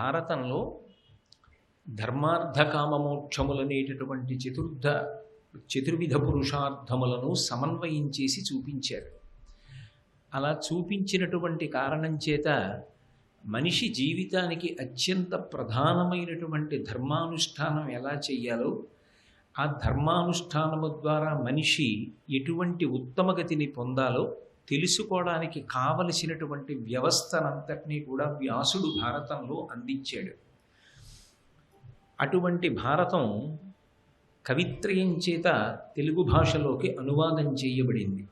భారతంలో ధర్మార్థ కామమోక్షములనేటటువంటి చతుర్విధ పురుషార్థములను సమన్వయం చేసి చూపించారు. అలా చూపించినటువంటి కారణం చేత మనిషి జీవితానికి అత్యంత ప్రధానమైనటువంటి ధర్మానుష్ఠానం ఎలా చెయ్యాలో, ఆ ధర్మానుష్ఠానము ద్వారా మనిషి ఎటువంటి ఉత్తమగతిని పొందాలో తెలుసుకోవడానికి కావలసినటువంటి వ్యవస్థనంతటినీ కూడా వ్యాసుడు భారతంలో అందించాడు. అటువంటి భారతం కవిత్రయం చేత తెలుగు భాషలోకి అనువాదం చేయబడింది.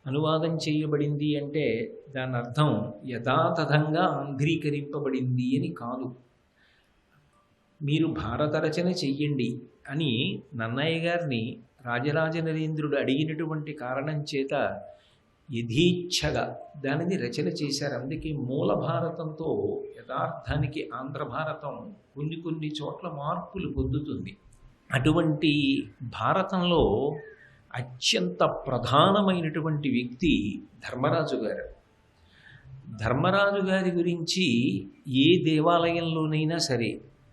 అనువాదం చేయబడింది అంటే దాని అర్థం యథాతథంగా ఆంధ్రీకరింపబడింది అని కాదు. మీరు భారత రచన చెయ్యండి అని నన్నయ్య గారిని రాజరాజ నరేంద్రుడు అడిగినటువంటి కారణం చేత యథేచ్ఛగా దానిని రచన చేశారు. అందుకే మూల భారతంతో యథార్థానికి ఆంధ్ర భారతం కొన్ని చోట్ల మార్పులు పొందుతుంది. అటువంటి భారతంలో అత్యంత ప్రధానమైనటువంటి వ్యక్తి ధర్మరాజు గారు. ధర్మరాజు గారి గురించి ఏ దేవాలయంలోనైనా సరే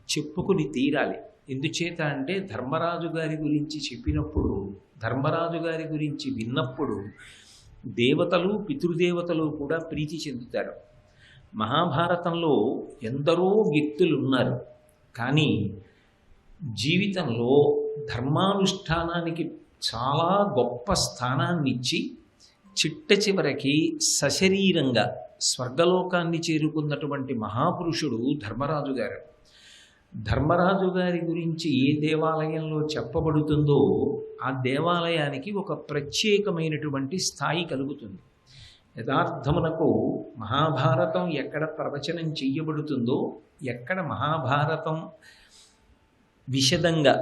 చెప్పుకుని తీరాలి. ఎందుచేత అంటే ధర్మరాజు గారి గురించి చెప్పినప్పుడు, ధర్మరాజు గారి గురించి విన్నప్పుడు దేవతలు పితృదేవతలు కూడా ప్రీతి చెందుతారు. మహాభారతంలో ఎందరో వ్యక్తులు ఉన్నారు, కానీ జీవితంలో ధర్మానుష్ఠానానికి చాలా గొప్ప స్థానాన్ని ఇచ్చి చిట్ట చివరికి సశరీరంగా స్వర్గలోకాన్ని చేరుకున్నటువంటి మహాపురుషుడు ధర్మరాజు గారు. ధర్మరాజు గారి గురించి ఏ దేవాలయంలో చెప్పబడుతుందో ఆ దేవాలయానికి ఒక ప్రత్యేకమైనటువంటి స్థాయి కలుగుతుంది. యథార్థమునకు మహాభారతం ఎక్కడ ప్రవచనం చెయ్యబడుతుందో, ఎక్కడ మహాభారతం విశదంగా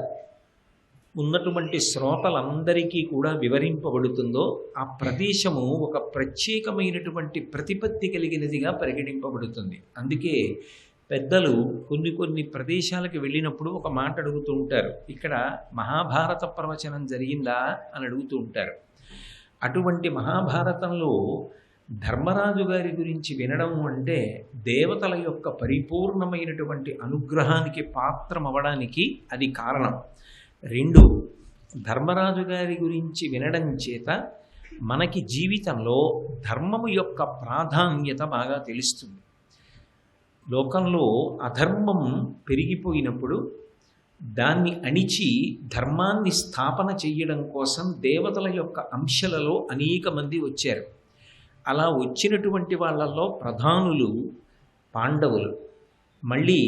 ఉన్నటువంటి శ్రోతలందరికీ కూడా వివరింపబడుతుందో ఆ ప్రదేశము ఒక ప్రత్యేకమైనటువంటి ప్రతిపత్తి కలిగినదిగా పరిగణింపబడుతుంది. అందుకే పెద్దలు కొన్ని ప్రదేశాలకు వెళ్ళినప్పుడు ఒక మాట అడుగుతూ ఉంటారు, ఇక్కడ మహాభారత ప్రవచనం జరిగిందా అని అడుగుతూ ఉంటారు. అటువంటి మహాభారతంలో ధర్మరాజు గారి గురించి వినడం అంటే దేవతల యొక్క పరిపూర్ణమైనటువంటి అనుగ్రహానికి పాత్రమవడానికి అది కారణం. 2, ధర్మరాజు గారి గురించి వినడం చేత మనకి జీవితంలో ధర్మము యొక్క ప్రాధాన్యత బాగా తెలుస్తుంది. లోకంలో అధర్మం పెరిగిపోయినప్పుడు దాన్ని అణిచి ధర్మాన్ని స్థాపన చెయ్యడం కోసం దేవతల యొక్క అంశలలో అనేక మంది వచ్చారు. అలా వచ్చినటువంటి వాళ్ళల్లో ప్రధానులు పాండవులు. మళ్ళీ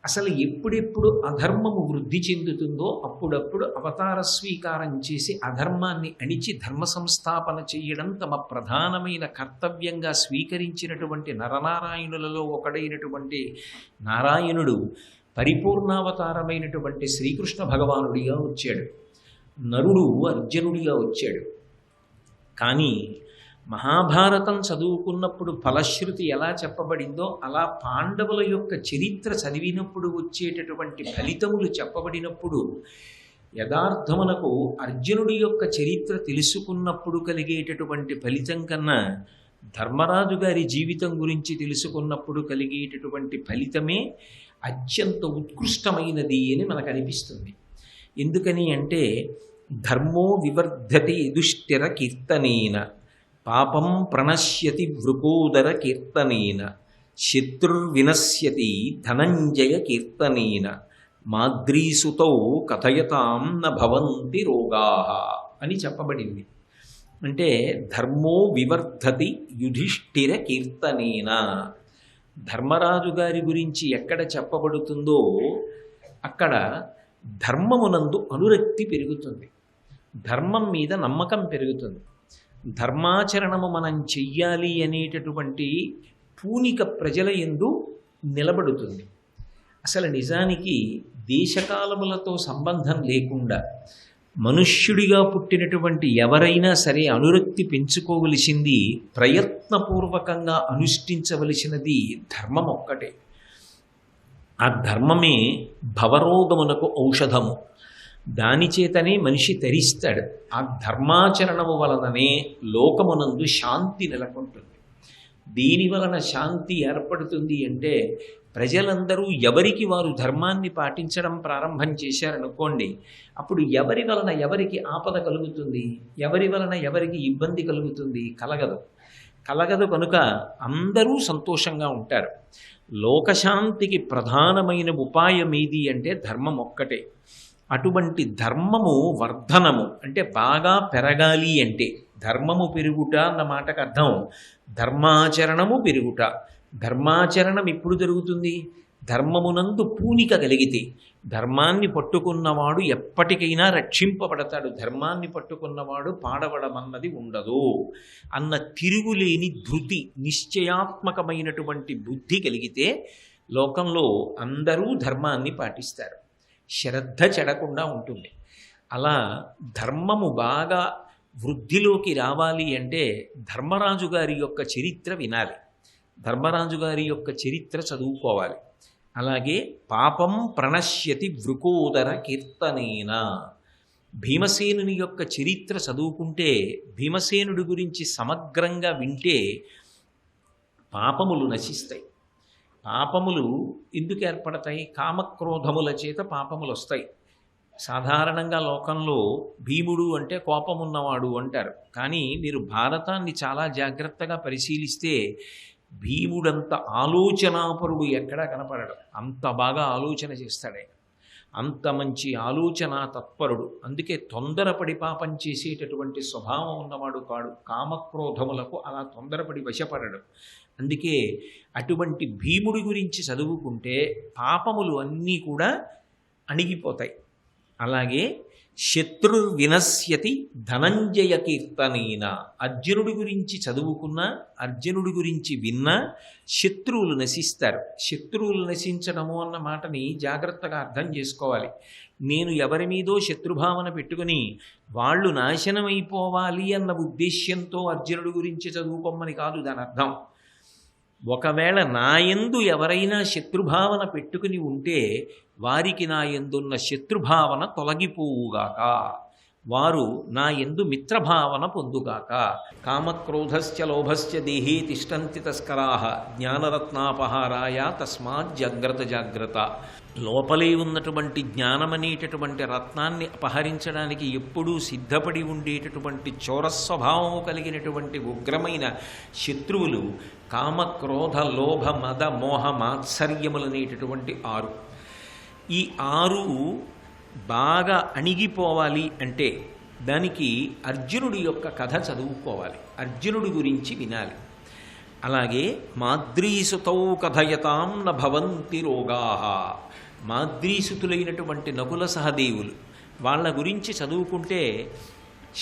అసలు ఎప్పుడెప్పుడు అధర్మము వృద్ధి చెందుతుందో అప్పుడప్పుడు అవతార స్వీకారం చేసి అధర్మాన్ని అణిచి ధర్మ సంస్థాపన చేయడం తమ ప్రధానమైన కర్తవ్యంగా స్వీకరించినటువంటి నరనారాయణులలో ఒకడైనటువంటి నారాయణుడు పరిపూర్ణావతారమైనటువంటి శ్రీకృష్ణ భగవానుడిగా వచ్చాడు. నరుడు అర్జునుడిగా వచ్చాడు. కానీ మహాభారతం చదువుకున్నప్పుడు ఫలశ్రుతి ఎలా చెప్పబడిందో అలా పాండవుల యొక్క చరిత్ర చదివినప్పుడు వచ్చేటటువంటి ఫలితములు చెప్పబడినప్పుడు యథార్థమునకు అర్జునుడి యొక్క చరిత్ర తెలుసుకున్నప్పుడు కలిగేటటువంటి ఫలితం కన్నా ధర్మరాజు గారి జీవితం గురించి తెలుసుకున్నప్పుడు కలిగేటటువంటి ఫలితమే అత్యంత ఉత్కృష్టమైనది అని మనకు అనిపిస్తుంది. ఎందుకని అంటే ధర్మో వివర్ధతి యుధిష్ఠిర కీర్తనేన పాపం ప్రణశ్యతి వృకోదర కీర్తనేన శత్రుర్వినశ్యతి ధనంజయ కీర్తనేన మాద్రీసుతౌ కథయతాం న భవంతి రోగాః అని చెప్పబడింది. అంటే ధర్మో వివర్ధతి యుధిష్ఠిర కీర్తనేన, ధర్మరాజు గారి గురించి ఎక్కడ చెప్పబడుతుందో అక్కడ ధర్మమునందు అనురక్తి పెరుగుతుంది, ధర్మం మీద నమ్మకం పెరుగుతుంది, ధర్మాచరణము మనం చెయ్యాలి అనేటటువంటి పూనిక ప్రజల యందు నిలబడుతుంది. అసలు నిజానికి దేశకాలములతో సంబంధం లేకుండా మనుష్యుడిగా పుట్టినటువంటి ఎవరైనా సరే అనురక్తి పెంచుకోవలసింది, ప్రయత్నపూర్వకంగా అనుష్ఠించవలసినది ధర్మం ఒక్కటే. ఆ ధర్మమే భవరోగమునకు ఔషధము. దానిచేతనే మనిషి తరిస్తాడు. ఆ ధర్మాచరణము వలననే లోకమునందు శాంతి నెలకొంటుంది. దీని వలన శాంతి ఏర్పడుతుంది అంటే ప్రజలందరూ ఎవరికి వారు ధర్మాన్ని పాటించడం ప్రారంభం చేశారనుకోండి, అప్పుడు ఎవరి వలన ఎవరికి ఆపద కలుగుతుంది, ఎవరి వలన ఎవరికి ఇబ్బంది కలుగుతుంది? కలగదు కనుక అందరూ సంతోషంగా ఉంటారు. లోకశాంతికి ప్రధానమైన ఉపాయం ఏది అంటే ధర్మం ఒక్కటే. అటువంటి ధర్మము వర్ధనము అంటే బాగా పెరగాలి అంటే, ధర్మము పెరుగుట అన్న మాటకు అర్థం ధర్మాచరణము పెరుగుట. ధర్మాచరణం ఎప్పుడు జరుగుతుంది? ధర్మమునందు పూనిక కలిగితే. ధర్మాన్ని పట్టుకున్నవాడు ఎప్పటికైనా రక్షింపబడతాడు, ధర్మాన్ని పట్టుకున్నవాడు పాడవడమన్నది ఉండదు అన్న తిరుగులేని ధృతి, నిశ్చయాత్మకమైనటువంటి బుద్ధి కలిగితే లోకంలో అందరూ ధర్మాన్ని పాటిస్తారు, శ్రద్ధ చెడకుండా ఉంటుంది. అలా ధర్మము బాగా వృద్ధిలోకి రావాలి అంటే ధర్మరాజు గారి యొక్క చరిత్ర వినాలి, ధర్మరాజు గారి యొక్క చరిత్ర చదువుకోవాలి. అలాగే పాపం ప్రణశ్యతి వృకోదర కీర్తనేన, భీమసేనుని యొక్క చరిత్ర చదువుకుంటే, భీమసేనుడి గురించి సమగ్రంగా వింటే పాపములు నశిస్తాయి. పాపములు ఎందుకు ఏర్పడతాయి? కామక్రోధముల చేత పాపములు వస్తాయి. సాధారణంగా లోకంలో భీముడు అంటే కోపమున్నవాడు అంటారు, కానీ మీరు భారతాన్ని చాలా జాగ్రత్తగా పరిశీలిస్తే భీముడంత ఆలోచనాపరుడు ఎక్కడా కనపడడు. అంత బాగా ఆలోచన చేస్తాడే, అంత మంచి ఆలోచన తత్పరుడు. అందుకే తొందరపడి పాపం చేసేటటువంటి స్వభావం ఉన్నవాడు కాడు, కామక్రోధములకు అలా తొందరపడి వశపడడు. అందుకే అటువంటి భీముడి గురించి చదువుకుంటే పాపములు అన్నీ కూడా అణిగిపోతాయి. అలాగే శత్రుర్వినశ్యతి ధనంజయ కీర్తనేన, అర్జునుడి గురించి చదువుకున్న, అర్జునుడి గురించి విన్నా శత్రువులు నశిస్తారు. శత్రువులు నశించడము అన్న మాటని జాగ్రత్తగా అర్థం చేసుకోవాలి. నేను ఎవరి మీదో శత్రుభావన పెట్టుకుని వాళ్ళు నాశనమైపోవాలి అన్న ఉద్దేశ్యంతో అర్జునుడి గురించి చదువుకోమని కాదు దాని అర్థం. ఒకవేళ నాయందు ఎవరైనా శత్రుభావన పెట్టుకుని ఉంటే వారికి నా యందున్న శత్రుభావన తొలగిపోవుగాక, వారు నా యందు మిత్రభావన పొందుగాక. కామక్రోధశ్చ లోభశ్చ దేహే తిష్టంతి తస్కరాః జ్ఞానరత్నాపహారాయ తస్మాత్ జాగ్రత్త జాగ్రత్త. లోపలే ఉన్నటువంటి జ్ఞానమనేటటువంటి రత్నాన్ని అపహరించడానికి ఎప్పుడూ సిద్ధపడి ఉండేటటువంటి చోరస్వభావము కలిగినటువంటి ఉగ్రమైన శత్రువులు కామక్రోధ లోభ మద మోహ మాత్సర్యములనేటటువంటి 6. ఈ 6 బాగా అణిగిపోవాలి అంటే దానికి అర్జునుడి యొక్క కథ చదువుకోవాలి, అర్జునుడి గురించి వినాలి. అలాగే మాద్రీసుతౌ కథయతాం న భవంతి రోగాః, మాద్రీసుతులైనటువంటి నకుల సహదేవులు వాళ్ళ గురించి చదువుకుంటే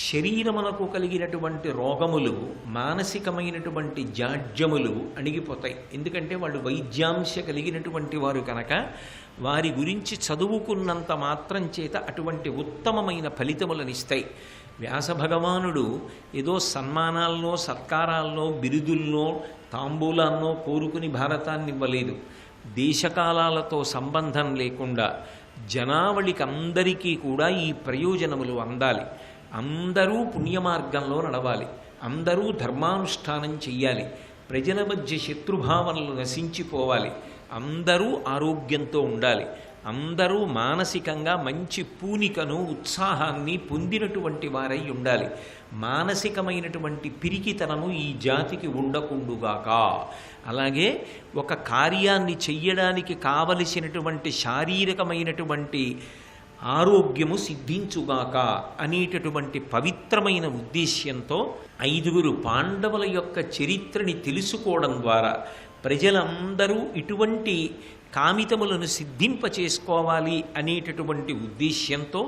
శరీరమునకు కలిగినటువంటి రోగములు, మానసికమైనటువంటి జాడ్యములు అణిగిపోతాయి. ఎందుకంటే వాళ్ళు వైద్యాంశ కలిగినటువంటి వారు కనుక వారి గురించి చదువుకున్నంత మాత్రం చేత అటువంటి ఉత్తమమైన ఫలితములనిస్తాయి. వ్యాస భగవానుడు ఏదో సన్మానాల్లో, సత్కారాల్లో, బిరుదుల్లో, తాంబూలాన్నో కోరుకుని భారతాన్ని ఇవ్వలేదు. దేశకాలాలతో సంబంధం లేకుండా జనావళికి అందరికీ కూడా ఈ ప్రయోజనములు అందాలి. అందరూ పుణ్యమార్గంలో నడవాలి, అందరూ ధర్మానుష్ఠానం చెయ్యాలి, ప్రజల మధ్య శత్రుభావనలు నశించిపోవాలి, అందరూ ఆరోగ్యంతో ఉండాలి, అందరూ మానసికంగా మంచి పూనికను, ఉత్సాహాన్ని పొందినటువంటి వారై ఉండాలి. మానసికమైనటువంటి పిరికితనము ఈ జాతికి ఉండకుండుగాక. అలాగే ఒక కార్యాన్ని చెయ్యడానికి కావలసినటువంటి శారీరకమైనటువంటి ఆరోగ్యము సిద్ధించుగాక అనేటటువంటి పవిత్రమైన ఉద్దేశ్యంతో 5 పాండవుల యొక్క చరిత్రని తెలుసుకోవడం ద్వారా ప్రజలందరూ ఇటువంటి కామితములను సిద్ధింపచేసుకోవాలి అనేటటువంటి ఉద్దేశ్యంతో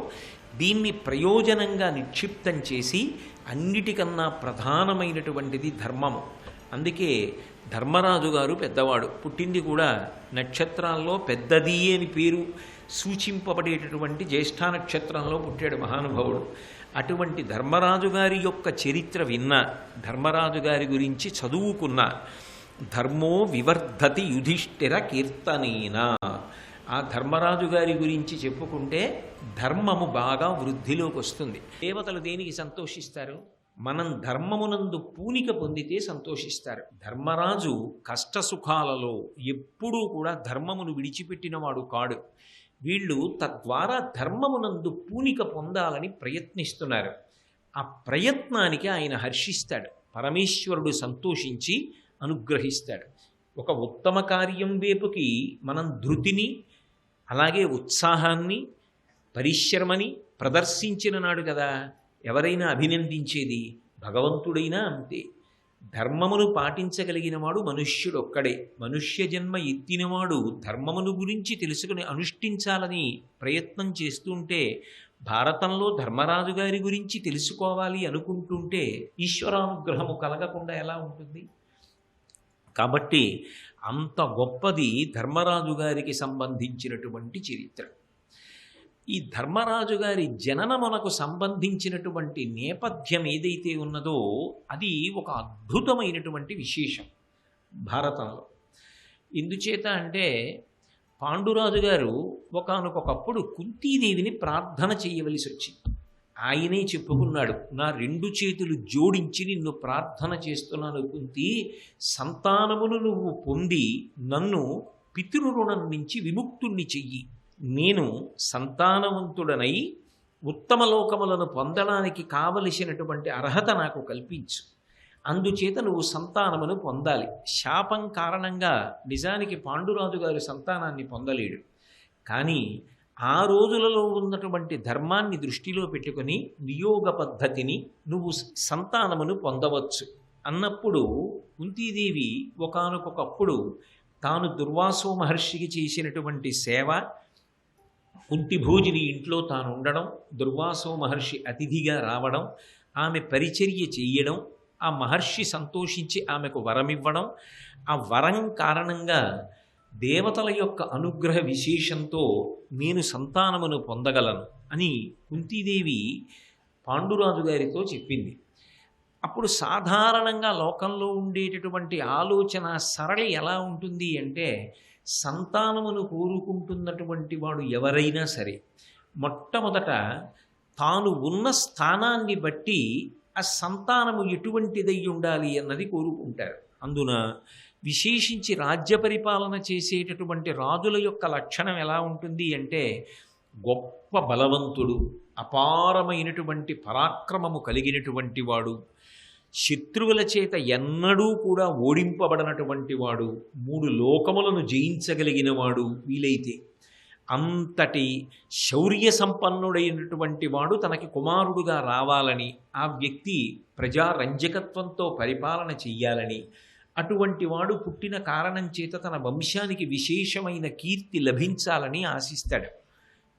దీన్ని ప్రయోజనంగా నిక్షిప్తం చేసి అన్నిటికన్నా ప్రధానమైనటువంటిది ధర్మము. అందుకే ధర్మరాజు గారు పెద్దవాడు, పుట్టింది కూడా నక్షత్రాల్లో పెద్దది అని పేరు సూచింపబడేటటువంటి జ్యేష్ఠ నక్షత్రంలో పుట్టాడు మహానుభావుడు. అటువంటి ధర్మరాజు గారి యొక్క చరిత్ర విన్న, ధర్మరాజు గారి గురించి చదువుకున్న, ధర్మో వివర్ధతి యుధిష్ఠిర కీర్తనేన, ఆ ధర్మరాజు గారి గురించి చెప్పుకుంటే ధర్మము బాగా వృద్ధిలోకి వస్తుంది. దేవతలు దేనికి సంతోషిస్తారు? మనం ధర్మమునందు పూనిక పొందితే సంతోషిస్తారు. ధర్మరాజు కష్టసుఖాలలో ఎప్పుడూ కూడా ధర్మమును విడిచిపెట్టినవాడు కాడు. వీళ్ళు తద్వారా ధర్మమునందు పూనిక పొందాలని ప్రయత్నిస్తున్నారు. ఆ ప్రయత్నానికి ఆయన హర్షిస్తాడు. పరమేశ్వరుడు సంతోషించి అనుగ్రహిస్తాడు. ఒక ఉత్తమ కార్యం వైపుకి మనం ధృతిని, అలాగే ఉత్సాహాన్ని, పరిశ్రమని ప్రదర్శించిన నాడు కదా ఎవరైనా అభినందించేది. భగవంతుడైనా అంతే. ధర్మమును పాటించగలిగిన వాడు మనుష్యుడొక్కడే. మనుష్య జన్మ ఎత్తినవాడు ధర్మమును గురించి తెలుసుకుని అనుష్ఠించాలని ప్రయత్నం చేస్తుంటే, భారతంలో ధర్మరాజు గారి గురించి తెలుసుకోవాలి అనుకుంటుంటే ఈశ్వరానుగ్రహము కలగకుండా ఎలా ఉంటుంది? కాబట్టి అంత గొప్పది ధర్మరాజు గారికి సంబంధించినటువంటి చరిత్ర. ఈ ధర్మరాజు గారి జననమునకు సంబంధించినటువంటి నేపథ్యం ఏదైతే ఉన్నదో అది ఒక అద్భుతమైనటువంటి విశేషం భారతంలో. ఎందుచేత అంటే పాండురాజు గారు ఒకానొకప్పుడు కుంతీదేవిని ప్రార్థన చేయవలసి వచ్చింది. ఆయనే చెప్పుకున్నాడు, నా 2 చేతులు జోడించి నిన్ను ప్రార్థన చేస్తున్నాను కుంతి, సంతానమును నువ్వు పొంది నన్ను పితృరుణం నుంచి విముక్తుణ్ణి చెయ్యి. నేను సంతానవంతుడనై ఉత్తమ లోకములను పొందడానికి కావలసినటువంటి అర్హత నాకు కల్పించు. అందుచేత నువ్వు సంతానమును పొందాలి. శాపం కారణంగా నిజానికి పాండురాజు గారు సంతానాన్ని పొందలేడు. కానీ ఆ రోజులలో ఉన్నటువంటి ధర్మాన్ని దృష్టిలో పెట్టుకొని నియోగ పద్ధతిని నువ్వు సంతానమును పొందవచ్చు అన్నప్పుడు కుంతీదేవి ఒకానొకప్పుడు తాను దుర్వాసో మహర్షికి చేసినటువంటి సేవ, కుంతిభోజిని ఇంట్లో తాను ఉండడం, దుర్వాసో మహర్షి అతిథిగా రావడం, ఆమె పరిచర్య చెయ్యడం, ఆ మహర్షి సంతోషించి ఆమెకు వరమివ్వడం, ఆ వరం కారణంగా దేవతల యొక్క అనుగ్రహ విశేషంతో నేను సంతానమును పొందగలను అని కుంతీదేవి పాండురాజు గారితో చెప్పింది. అప్పుడు సాధారణంగా లోకంలో ఉండేటటువంటి ఆలోచన సరళి ఎలా ఉంటుంది అంటే, సంతానమును కోరుకుంటున్నటువంటి వాడు ఎవరైనా సరే మొట్టమొదట తాను ఉన్న స్థానాన్ని బట్టి ఆ సంతానము ఎటువంటిదై ఉండాలి అన్నది కోరుకుంటారు. అందున విశేషించి రాజ్య పరిపాలన చేసేటటువంటి రాజుల యొక్క లక్షణం ఎలా ఉంటుంది అంటే, గొప్ప బలవంతుడు, అపారమైనటువంటి పరాక్రమము కలిగినటువంటి వాడు, శత్రువుల చేత ఎన్నడూ కూడా ఓడింపబడినటువంటి వాడు, 3 లోకములను జయించగలిగిన వాడు, వీలైతే అంతటి శౌర్య సంపన్నుడైనటువంటి వాడు తనకి కుమారుడుగా రావాలని, ఆ వ్యక్తి ప్రజారంజకత్వంతో పరిపాలన చెయ్యాలని, అటువంటి వాడు పుట్టిన కారణం చేత తన వంశానికి విశేషమైన కీర్తి లభించాలని ఆశిస్తాడు.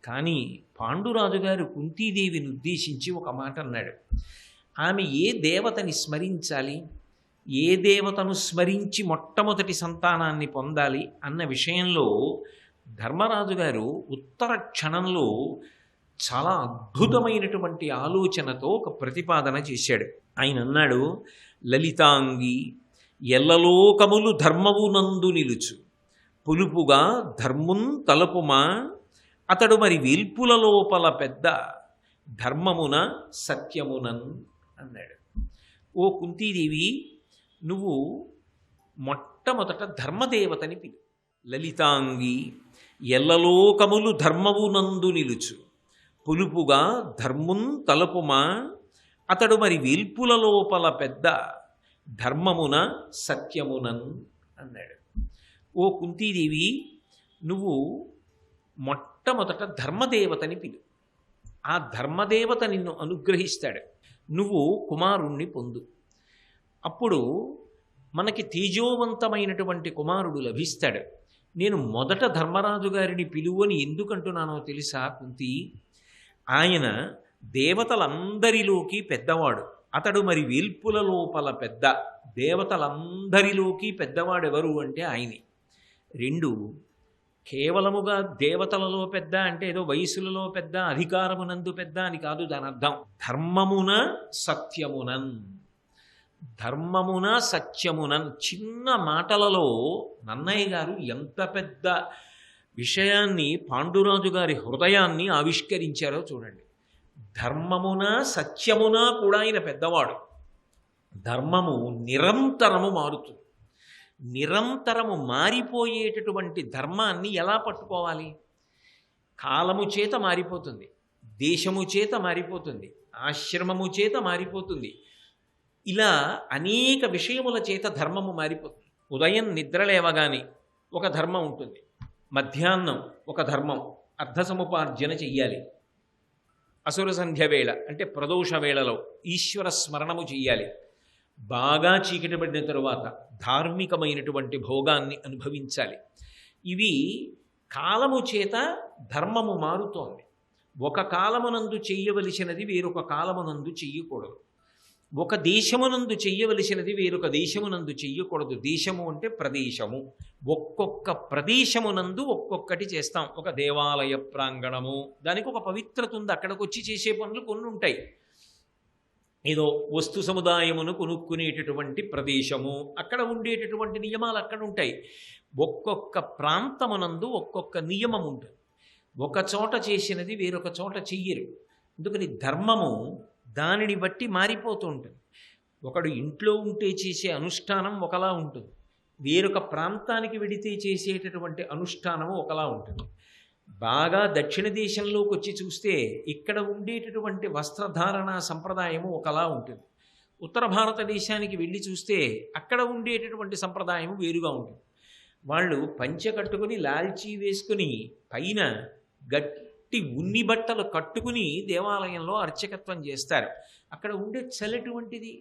కానీ పాండురాజు గారు కుంతీదేవిని ఉద్దేశించి ఒక మాట అన్నాడు. ఆమె ఏ దేవతని స్మరించాలి, ఏ దేవతను స్మరించి మొట్టమొదటి సంతానాన్ని పొందాలి అన్న విషయంలో ధర్మరాజు గారు ఉత్తర క్షణంలో చాలా అద్భుతమైనటువంటి ఆలోచనతో ఒక ప్రతిపాదన చేశాడు. ఆయన అన్నాడు, లలితాంగి ఎల్లలోకములు ధర్మమునందు నిలుచు, పులుపుగా ధర్మున్ తలపుమా, అతడు మరి వేల్పుల లోపల పెద్ద, ధర్మమున సత్యమునన్ అన్నాడు. ఓ కుంతీదేవి, నువ్వు మొట్టమొదట ధర్మదేవతని పిలు. లలితాంగి ఎల్లలోకములు ధర్మమునందు నిలుచు, పులుపుగా ధర్మున్ తలపుమా, అతడు మరి వేల్పుల లోపల పెద్ద, ధర్మమున సత్యమునన్ అన్నాడు. ఓ కుంతీదేవి, నువ్వు మొట్టమొదట ధర్మదేవతని పిలు. ఆ ధర్మదేవత నిన్ను అనుగ్రహిస్తాడు. నువ్వు కుమారుణ్ణి పొందు. అప్పుడు మనకి తేజోవంతమైనటువంటి కుమారుడు లభిస్తాడు. నేను మొదట ధర్మరాజు గారిని పిలువని ఎందుకంటున్నానో తెలుసా కుంతి? ఆయన దేవతలందరిలోకి పెద్దవాడు. అతడు మరి వేల్పుల లోపల పెద్ద. దేవతలందరిలోకి పెద్దవాడెవరు అంటే ఆయనే. 2, కేవలముగా దేవతలలో పెద్ద అంటే ఏదో వయసులలో పెద్ద, అధికారమునందు పెద్ద అని కాదు దాని అర్థం. ధర్మమున సత్యమునన్, ధర్మమున సత్యమునన్. చిన్న మాటలలో నన్నయ్య గారు ఎంత పెద్ద విషయాన్ని, పాండురాజు గారి హృదయాన్ని ఆవిష్కరించారో చూడండి. ధర్మమున సత్యమున కూడా ఆయన పెద్దవాడు. ధర్మము నిరంతరము మారుతుంది. నిరంతరము మారిపోయేటటువంటి ధర్మాన్ని ఎలా పట్టుకోవాలి? కాలము చేత మారిపోతుంది, దేశము చేత మారిపోతుంది, ఆశ్రమము చేత మారిపోతుంది. ఇలా అనేక విషయముల చేత ధర్మము మారిపోతుంది. ఉదయం నిద్ర లేవగానే ఒక ధర్మం ఉంటుంది, మధ్యాహ్నం ఒక ధర్మం, అర్ధసముపార్జన చెయ్యాలి, అసుర సంధ్య వేళ అంటే ప్రదోష వేళలో ఈశ్వర స్మరణము చెయ్యాలి, బాగా చీకటి పడిన తరువాత ధార్మికమైనటువంటి భోగాన్ని అనుభవించాలి. ఇవి కాలము చేత ధర్మము మారుతోంది. ఒక కాలమునందు చెయ్యవలసినది వేరొక కాలమునందు చెయ్యకూడదు. ఒక దేశమునందు చెయ్యవలసినది వేరొక దేశమునందు చెయ్యకూడదు. దేశము అంటే ప్రదేశము. ఒక్కొక్క ప్రదేశమునందు ఒక్కొక్కటి చేస్తాం. ఒక దేవాలయ ప్రాంగణము, దానికి ఒక పవిత్రత ఉంది. అక్కడికి వచ్చి చేసే పనులు కొన్ని ఉంటాయి. ఏదో వస్తు సముదాయమును కొనుక్కునేటటువంటి ప్రదేశము, అక్కడ ఉండేటటువంటి నియమాలు అక్కడ ఉంటాయి. ఒక్కొక్క ప్రాంతమునందు ఒక్కొక్క నియమం ఉంటుంది. ఒక చోట చేసినది వేరొక చోట చెయ్యరు. అందుకని ధర్మము దానిని బట్టి మారిపోతూ ఉంటుంది. ఒకడు ఇంట్లో ఉంటే చేసే అనుష్ఠానం ఒకలా ఉంటుంది, వేరొక ప్రాంతానికి వెడితే చేసేటటువంటి అనుష్ఠానము ఒకలా ఉంటుంది. బాగా దక్షిణ దేశంలోకి వచ్చి చూస్తే ఇక్కడ ఉండేటటువంటి వస్త్రధారణ సంప్రదాయము ఒకలా ఉంటుంది. ఉత్తర భారతదేశానికి వెళ్ళి చూస్తే అక్కడ ఉండేటటువంటి సంప్రదాయము వేరుగా ఉంటుంది. వాళ్ళు పంచె కట్టుకుని లాల్చీ వేసుకుని పైన గట్టి ఉన్ని బట్టలు కట్టుకుని దేవాలయంలో అర్చకత్వం చేస్తారు. అక్కడ ఉండే చలి ఎటువంటిది?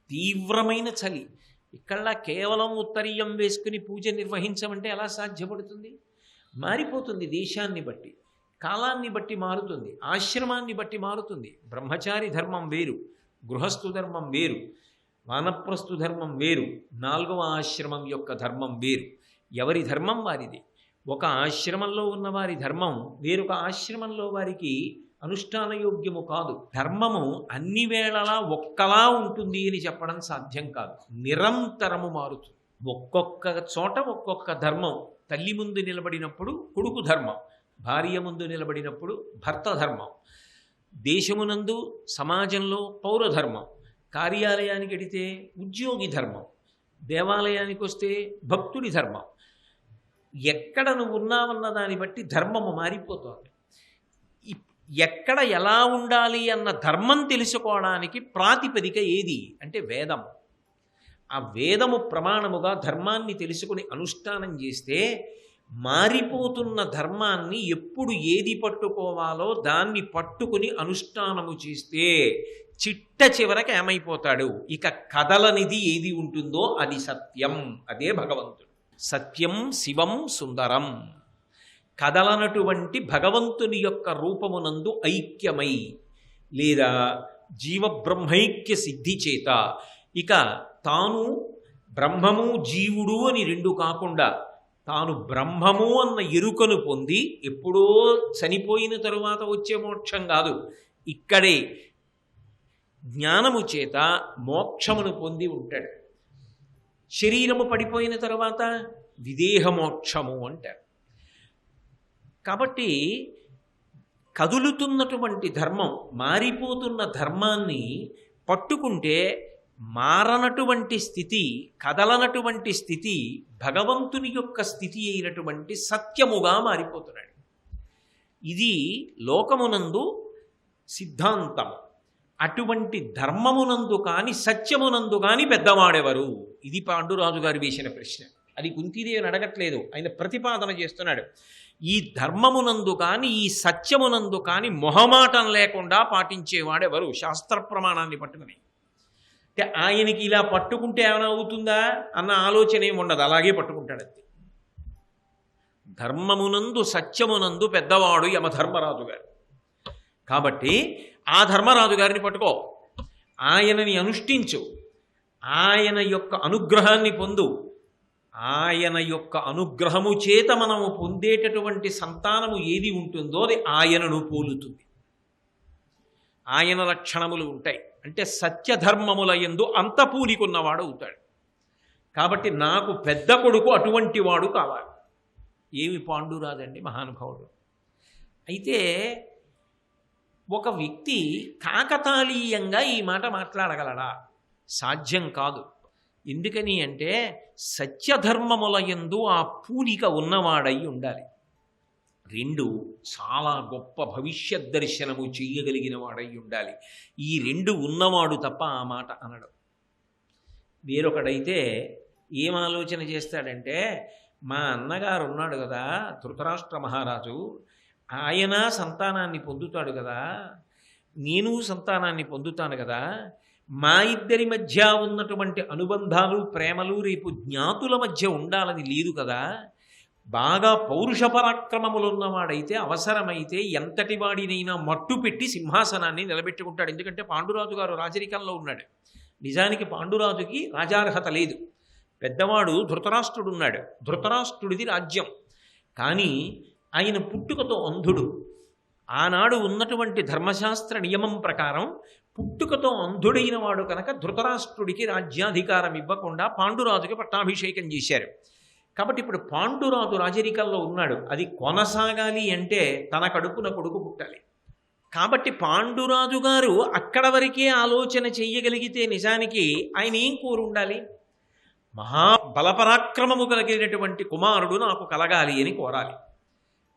తీవ్రమైన చలి. ఇక్కడ కేవలం ఉత్తరీయం వేసుకుని పూజ నిర్వహించమంటే ఎలా సాధ్యపడుతుంది? మారిపోతుంది. దేశాన్ని బట్టి, కాలాన్ని బట్టి మారుతుంది, ఆశ్రమాన్ని బట్టి మారుతుంది. బ్రహ్మచారి ధర్మం వేరు, గృహస్థు ధర్మం వేరు, వానప్రస్థు ధర్మం వేరు, 4వ ఆశ్రమం యొక్క ధర్మం వేరు. ఎవరి ధర్మం వారిది. ఒక ఆశ్రమంలో ఉన్నవారి ధర్మం వేరొక ఆశ్రమంలో వారికి అనుష్ఠానయోగ్యము కాదు. ధర్మము అన్ని వేళలా ఒక్కలా ఉంటుంది అని చెప్పడం సాధ్యం కాదు. నిరంతరము మారుతుంది. ఒక్కొక్క చోట ఒక్కొక్క ధర్మం. తల్లి ముందు నిలబడినప్పుడు కొడుకు ధర్మం, భార్య ముందు నిలబడినప్పుడు భర్త ధర్మం, దేశమునందు సమాజంలో పౌరధర్మం, కార్యాలయానికి వెడితే ఉద్యోగి ధర్మం, దేవాలయానికి వస్తే భక్తుడి ధర్మం. ఎక్కడ నువ్వు ఉన్నావన్న దాన్ని బట్టి ధర్మము మారిపోతుంది. ఎక్కడ ఎలా ఉండాలి అన్న ధర్మం తెలుసుకోవడానికి ప్రాతిపదిక ఏది అంటే వేదము. ఆ వేదము ప్రమాణముగా ధర్మాన్ని తెలుసుకుని అనుష్ఠానం చేస్తే మారిపోతున్న ధర్మాన్ని ఎప్పుడు ఏది పట్టుకోవాలో దాన్ని పట్టుకుని అనుష్ఠానము చేస్తే చిట్ట చివరకు ఏమైపోతాడు? ఇక కదలనిది ఏది ఉంటుందో అది సత్యం, అదే భగవంతుడు. సత్యం శివం సుందరం. కదలనటువంటి భగవంతుని యొక్క రూపమునందు ఐక్యమై లేదా జీవబ్రహ్మైక్య సిద్ధి చేత ఇక తాను బ్రహ్మము జీవుడు అని రెండు కాకుండా తాను బ్రహ్మము అన్న ఎరుకను పొంది ఎప్పుడో చనిపోయిన తరువాత వచ్చే మోక్షం కాదు, ఇక్కడే జ్ఞానము చేత మోక్షమును పొంది ఉంటాడు. శరీరము పడిపోయిన తర్వాత విదేహమోక్షము అంటారు. కాబట్టి కదులుతున్నటువంటి ధర్మం, మారిపోతున్న ధర్మాన్ని పట్టుకుంటే మారనటువంటి స్థితి, కదలనటువంటి స్థితి భగవంతుని యొక్క స్థితి అయినటువంటి సత్యముగా మారిపోతున్నాడు. ఇది లోకమునందు సిద్ధాంతం. అటువంటి ధర్మమునందు కాని సత్యమునందు కాని పెద్దవాడెవరు? ఇది పాండురాజు గారు వేసిన ప్రశ్న. అది కుంతీదేవిని అడగట్లేదు, ఆయన ప్రతిపాదన చేస్తున్నాడు. ఈ ధర్మమునందు కాని ఈ సత్యమునందు కాని మొహమాటం లేకుండా పాటించేవాడెవరు? శాస్త్ర ప్రమాణాన్ని పట్టుకుని. అంటే ఆయనకి ఇలా పట్టుకుంటే ఏమైనా అవుతుందా అన్న ఆలోచన ఏమి ఉండదు, అలాగే పట్టుకుంటాడు. అది ధర్మమునందు సత్యమునందు పెద్దవాడు యమధర్మరాజు గారు. కాబట్టి ఆ ధర్మరాజు గారిని పట్టుకో, ఆయనని అనుష్ఠించు, ఆయన యొక్క అనుగ్రహాన్ని పొందు. ఆయన యొక్క అనుగ్రహము చేత మనము పొందేటటువంటి సంతానము ఏది ఉంటుందో అది ఆయనను పోలుతుంది. ఆయన లక్షణములు ఉంటాయి. అంటే సత్యధర్మముల యందు అంతపూనికున్నవాడు అవుతాడు. కాబట్టి నాకు పెద్ద కొడుకు అటువంటి వాడు కావాలి. ఏమి పాండురాజండి మహానుభావుడు. అయితే ఒక వ్యక్తి కాకతాళీయంగా ఈ మాట మాట్లాడగలడా? సాధ్యం కాదు. ఎందుకని అంటే సత్యధర్మముల యందు ఆ పూనిక ఉన్నవాడై ఉండాలి. 2 చాలా గొప్ప భవిష్యత్ దర్శనము చేయగలిగిన వాడై ఉండాలి. ఈ 2 ఉన్నవాడు తప్ప ఆ మాట అనడు. వేరొకడైతే ఏం ఆలోచన చేస్తాడంటే, మా అన్నగారు ఉన్నాడు కదా ధృతరాష్ట్ర మహారాజు, ఆయన సంతానాన్ని పొందుతాడు కదా, నేను సంతానాన్ని పొందుతాను కదా, మా ఇద్దరి మధ్య ఉన్నటువంటి అనుబంధాలు ప్రేమలు రేపు జ్ఞాతుల మధ్య ఉండాలని లేదు కదా, బాగా పౌరుష పరాక్రమములు ఉన్నవాడైతే అవసరమైతే ఎంతటి వాడినైనా మట్టు పెట్టి సింహాసనాన్ని నిలబెట్టుకుంటాడు. ఎందుకంటే పాండురాజు గారు రాజరికంలో ఉన్నాడు. నిజానికి పాండురాజుకి రాజార్హత లేదు. పెద్దవాడు ధృతరాష్ట్రుడు ఉన్నాడు. ధృతరాష్ట్రుడిది రాజ్యం. కానీ ఆయన పుట్టుకతో అంధుడు. ఆనాడు ఉన్నటువంటి ధర్మశాస్త్ర నియమం ప్రకారం పుట్టుకతో అంధుడైన వాడు కనుక ధృతరాష్ట్రుడికి రాజ్యాధికారం ఇవ్వకుండా పాండురాజుకి పట్టాభిషేకం చేశారు. కాబట్టి ఇప్పుడు పాండురాజు రాజరికంలో ఉన్నాడు. అది కొనసాగాలి అంటే తన కడుపున కొడుకు పుట్టాలి. కాబట్టి పాండురాజు గారు అక్కడ వరకే ఆలోచన చెయ్యగలిగితే నిజానికి ఆయన ఏం కోరు ఉండాలి? మహాబలపరాక్రమము కలిగినటువంటి కుమారుడు నాకు కలగాలి అని కోరాలి.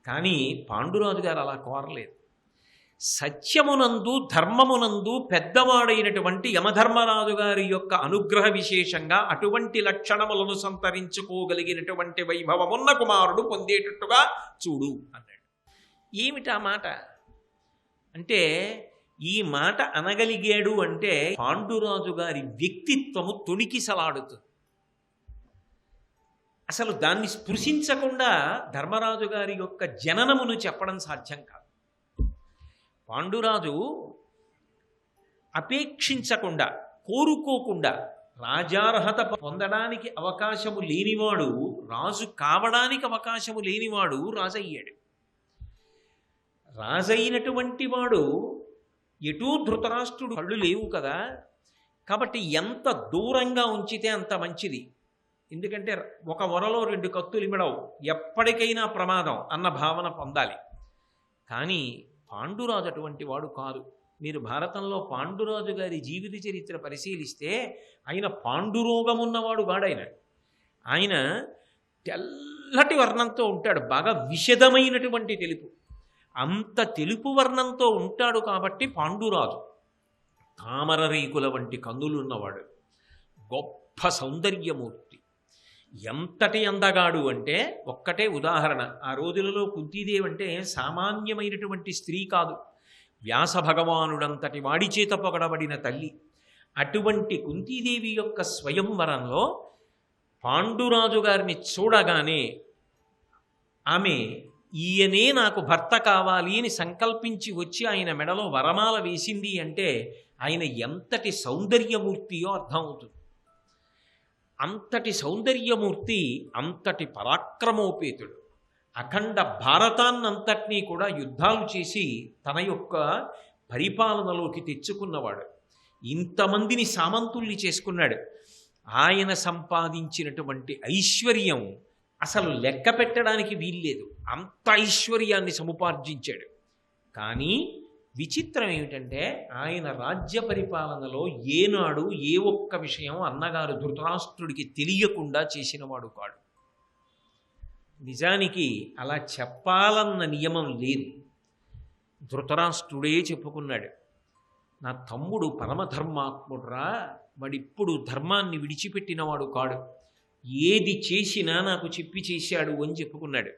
కానీ పాండురాజు గారు అలా కోరలేదు. సత్యమునందు ధర్మమునందు పెద్దవాడైనటువంటి యమధర్మరాజు గారి యొక్క అనుగ్రహ విశేషంగా అటువంటి లక్షణములను సంతరించుకోగలిగినటువంటి వైభవమున్న కుమారుడు పొందేటట్టుగా చూడు అన్నాడు. ఏమిటా మాట అంటే, ఈ మాట అనగలిగాడు అంటే పాండురాజు గారి వ్యక్తిత్వము తొణికిసలాడుతుంది. అసలు దాన్ని స్పృశించకుండా ధర్మరాజు గారి యొక్క జననమును చెప్పడం సాధ్యం కాదు. పాండురాజు అపేక్షించకుండా కోరుకోకుండా రాజార్హత పొందడానికి అవకాశము లేనివాడు, రాజు కావడానికి అవకాశము లేనివాడు రాజయ్యాడు. రాజైనటువంటి వాడు ఎటూ ధృతరాష్ట్రుడు కళ్ళు లేవు కదా, కాబట్టి ఎంత దూరంగా ఉంచితే అంత మంచిది. ఎందుకంటే ఒక వరలో 2 కత్తులు ఇమిడవు, ఎప్పటికైనా ప్రమాదం అన్న భావన పొందాలి. కానీ పాండురాజు అటువంటి వాడు కాదు. మీరు భారతంలో పాండురాజు గారి జీవిత చరిత్ర పరిశీలిస్తే ఆయన పాండురోగమున్నవాడు కాడాయన. ఆయన తెల్లటి వర్ణంతో ఉంటాడు, బాగా విషదమైనటువంటి తెలుపు. అంత తెలుపు వర్ణంతో ఉంటాడు కాబట్టి పాండురాజు. తామర రేకుల వంటి కన్నులున్నవాడు, గొప్ప సౌందర్యమూర్తి. ఎంతటి అందగాడు అంటే ఒక్కటే ఉదాహరణ. ఆ రోజులలో కుంతీదేవి అంటే సామాన్యమైనటువంటి స్త్రీ కాదు, వ్యాస భగవానుడంతటి వాడి చేత పొగడబడిన తల్లి. అటువంటి కుంతీదేవి యొక్క స్వయంవరంలో పాండురాజు గారిని చూడగానే ఆమె ఈయనే నాకు భర్త కావాలి అని సంకల్పించి వచ్చి ఆయన మెడలో వరమాల వేసింది అంటే ఆయన ఎంతటి సౌందర్యమూర్తియో అర్థమవుతుంది. అంతటి సౌందర్యమూర్తి, అంతటి పరాక్రమోపేతుడు. అఖండ భారతాన్నంతటినీ కూడా యుద్ధాలు చేసి తన యొక్క పరిపాలనలోకి తెచ్చుకున్నవాడు. ఇంతమందిని సామంతుల్ని చేసుకున్నాడు. ఆయన సంపాదించినటువంటి ఐశ్వర్యం అసలు లెక్క పెట్టడానికి వీల్లేదు. అంత ఐశ్వర్యాన్ని సముపార్జించాడు. కానీ విచిత్రం ఏమిటంటే ఆయన రాజ్య పరిపాలనలో ఏనాడు ఏ ఒక్క విషయం అన్నగారు ధృతరాష్ట్రుడికి తెలియకుండా చేసినవాడు కాడు. నిజానికి అలా చెప్పాలన్న నియమం లేదు. ధృతరాష్ట్రుడే చెప్పుకున్నాడు, నా తమ్ముడు పరమధర్మాత్ముడురా, వాడిప్పుడు ధర్మాన్ని విడిచిపెట్టినవాడు కాడు, ఏది చేసినా నాకు చెప్పి చేశాడు అని చెప్పుకున్నాడు.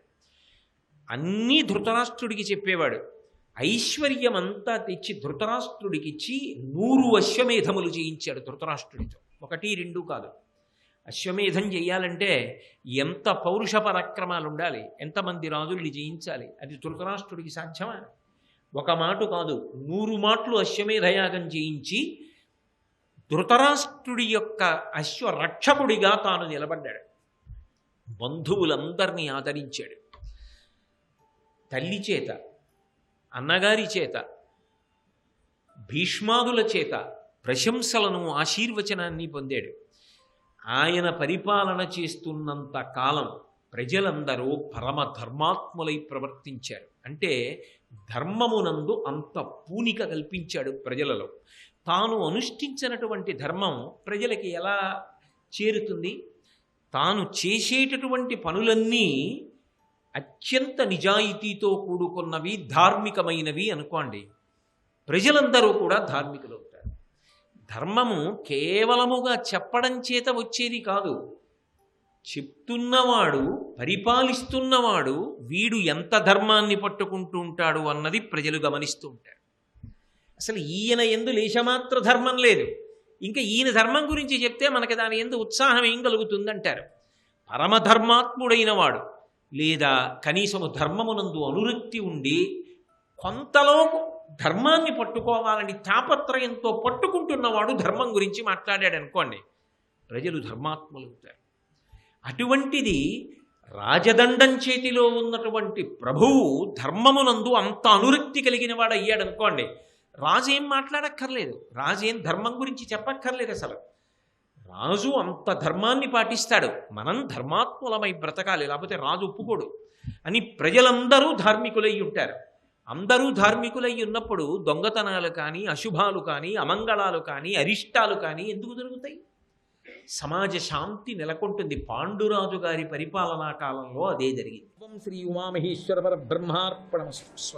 అన్నీ ధృతరాష్ట్రుడికి చెప్పేవాడు. ఐశ్వర్యం అంతా తెచ్చి ధృతరాష్ట్రుడికిచ్చి 100 అశ్వమేధములు చేయించాడు ధృతరాష్ట్రుడితో. 1, 2 కాదు. అశ్వమేధం చేయాలంటే ఎంత పౌరుష పరాక్రమాలు ఉండాలి, ఎంతమంది రాజుల్ని జయించాలి. అది ధృతరాష్ట్రుడికి సాధ్యమా? ఒక మాట కాదు, 100 మాటలు అశ్వమేధయాగం చేయించి ధృతరాష్ట్రుడి యొక్క అశ్వరక్షకుడిగా తాను నిలబడ్డాడు. బంధువులందరినీ ఆదరించాడు. తల్లి చేత, అన్నగారి చేత, భీష్మాదుల చేత ప్రశంసలను, ఆశీర్వచనాన్ని పొందాడు. ఆయన పరిపాలన చేస్తున్నంత కాలం ప్రజలందరూ పరమ ధర్మాత్ములై ప్రవర్తించారు. అంటే ధర్మమునందు అంత పూనిక కల్పించాడు ప్రజలలో. తాను అనుష్ఠించినటువంటి ధర్మం ప్రజలకి ఎలా చేరుతుంది? తాను చేసేటటువంటి పనులన్నీ అత్యంత నిజాయితీతో కూడుకున్నవి, ధార్మికమైనవి అనుకోండి, ప్రజలందరూ కూడా ధార్మికులు అవుతారు. ధర్మము కేవలముగా చెప్పడం చేత వచ్చేది కాదు. చెప్తున్నవాడు, పరిపాలిస్తున్నవాడు వీడు ఎంత ధర్మాన్ని పట్టుకుంటూ ఉంటాడు అన్నది ప్రజలు గమనిస్తూ ఉంటారు. అసలు ఈయన యందు లేశమాత్ర ధర్మం లేదు, ఇంకా ఈయన ధర్మం గురించి చెప్తే మనకి దాని యందు ఉత్సాహం ఏం కలుగుతుందంటారు. పరమధర్మాత్ముడైన వాడు, లేదా కనీసము ధర్మమునందు అనురక్తి ఉండి కొంతలో ధర్మాన్ని పట్టుకోవాలని తాపత్రయంతో పట్టుకుంటున్నవాడు ధర్మం గురించి మాట్లాడాడు అనుకోండి, ప్రజలు ధర్మాత్ములు అవుతారు. అటువంటిది రాజదండం చేతిలో ఉన్నటువంటి ప్రభువు ధర్మమునందు అంత అనురక్తి కలిగిన వాడు అయ్యాడు అనుకోండి, రాజు ఏం మాట్లాడక్కర్లేదు, రాజు ఏం ధర్మం గురించి చెప్పక్కర్లేదు. అసలు రాజు అంత ధర్మాన్ని పాటిస్తాడు, మనం ధర్మాత్ములమై బ్రతకాలి, లేకపోతే రాజు ఒప్పుకోడు అని ప్రజలందరూ ధార్మికులై ఉంటారు. అందరూ ధార్మికులై ఉన్నప్పుడు దొంగతనాలు కానీ, అశుభాలు కానీ, అమంగళాలు కానీ, అరిష్టాలు కానీ ఎందుకు జరుగుతాయి? సమాజ శాంతి నెలకొంటుంది. పాండురాజు గారి పరిపాలనా కాలంలో అదే జరిగింది. శ్రీ ఉమామహేశ్వర పరబ్రహ్మార్పణమస్తు. స్వస్తి.